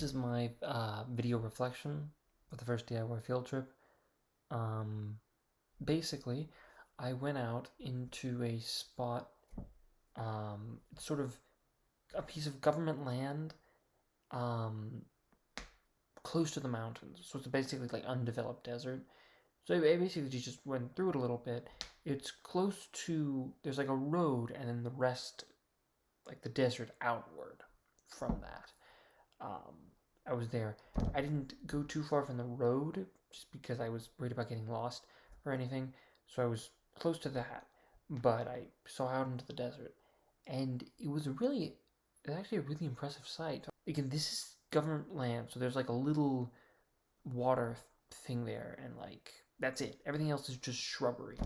this is my video reflection for the first DIY field trip. Um, Basically, I went out into a spot, sort of a piece of government land, um, close to the mountains. So it's basically like undeveloped desert. So I basically just went through it a little bit. It's close to, there's like a road, and then the rest, like the desert outward from that. Um, I was there. I didn't go too far from the road just because I was worried about getting lost or anything. So I was close to that, but I saw out into the desert, and it's actually a really impressive sight. Again, this is government land, so there's like a little water thing there, and like that's it. Everything else is just shrubbery,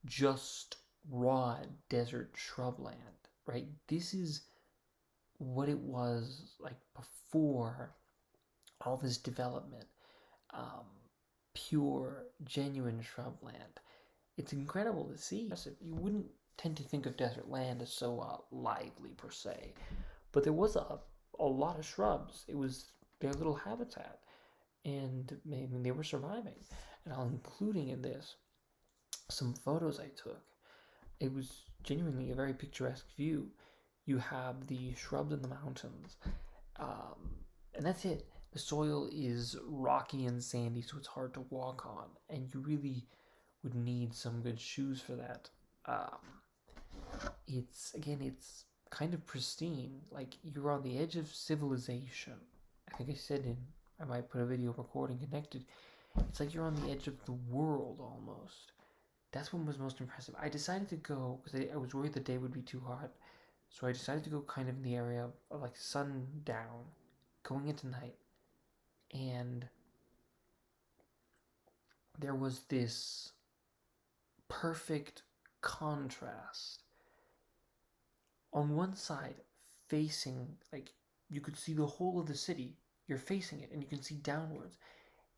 just raw desert shrubland, right? This is what it was like before all this development. Um, Pure, genuine shrubland. It's incredible to see. You wouldn't tend to think of desert land as so lively per se, but there was a lot of shrubs. It was their little habitat, and maybe they were surviving. And I'm including in this some photos I took. It was genuinely a very picturesque view. You have the shrubs in the mountains, and that's it. The soil is rocky and sandy, so it's hard to walk on, and you really would need some good shoes for that. It's kind of pristine, like you're on the edge of civilization. I think I might put a video recording connected. It's like you're on the edge of the world almost. That's what was most impressive. I decided to go because I was worried the day would be too hot, so I decided to go kind of in the area of like sundown, going into night, and there was this perfect contrast. On one side, facing, like, you could see the whole of the city. You're facing it, and you can see downwards.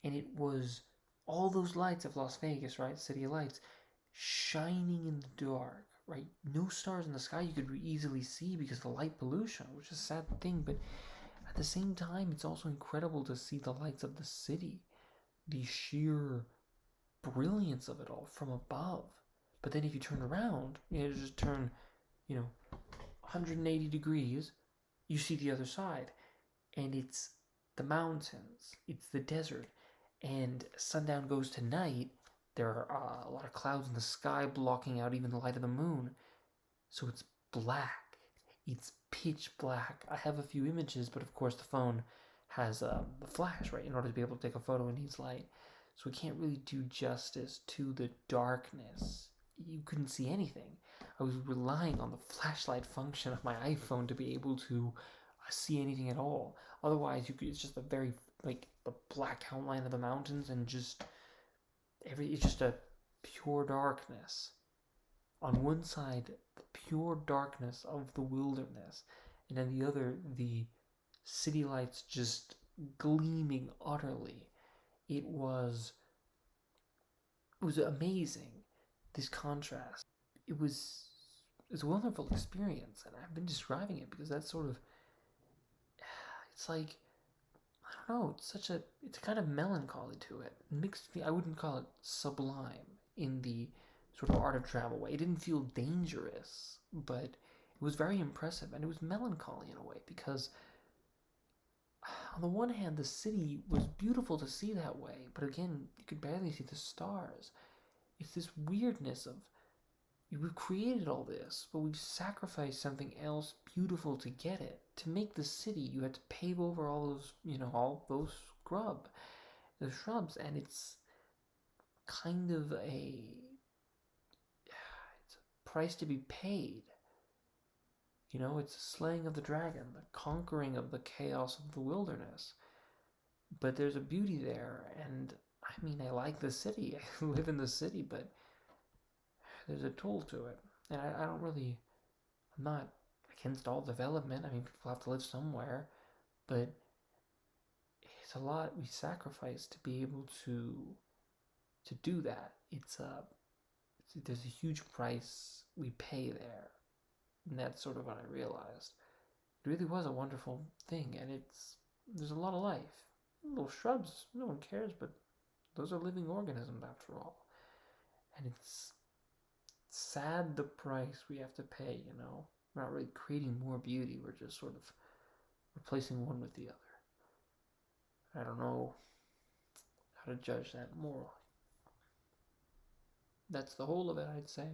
And it was all those lights of Las Vegas, right? City of Lights, shining in the dark, right? No stars in the sky you could easily see because of the light pollution, which is a sad thing. But at the same time, it's also incredible to see the lights of the city, the sheer brilliance of it all from above. But then if you turn around, just turn, 180 degrees, you see the other side. And it's the mountains, it's the desert. And sundown goes to night, there are a lot of clouds in the sky blocking out even the light of the moon. So it's black. It's pitch black. I have a few images, but of course the phone has the flash, right? In order to be able to take a photo, it needs light. So we can't really do justice to the darkness. You couldn't see anything. I was relying on the flashlight function of my iPhone to be able to see anything at all. Otherwise, it's just a very, like, the black outline of the mountains, and it's just a pure darkness. On one side, the pure darkness of the wilderness, and on the other, the city lights just gleaming utterly. It was amazing, this contrast. It was a wonderful experience, and I've been describing it because that's sort of, it's like, I don't know, it's a kind of melancholy to it. I wouldn't call it sublime in the sort of art of travel way. It didn't feel dangerous, but it was very impressive, and it was melancholy in a way because on the one hand, the city was beautiful to see that way, but again, you could barely see the stars. It's this weirdness of, we've created all this, but we've sacrificed something else beautiful to get it. To make the city, you had to pave over all those shrubs, and it's kind of it's a price to be paid. It's the slaying of the dragon, the conquering of the chaos of the wilderness. But there's a beauty there, and I mean, I like the city. I live in the city, but there's a toll to it. And I'm not against all development. I mean, people have to live somewhere, but it's a lot we sacrifice to be able to do that. There's a huge price we pay there. And that's sort of what I realized. It really was a wonderful thing, and it's there's a lot of life. Little shrubs, no one cares, but those are living organisms after all. And it's sad the price we have to pay, you know. We're not really creating more beauty, we're just sort of replacing one with the other. I don't know how to judge that morally. That's the whole of it, I'd say.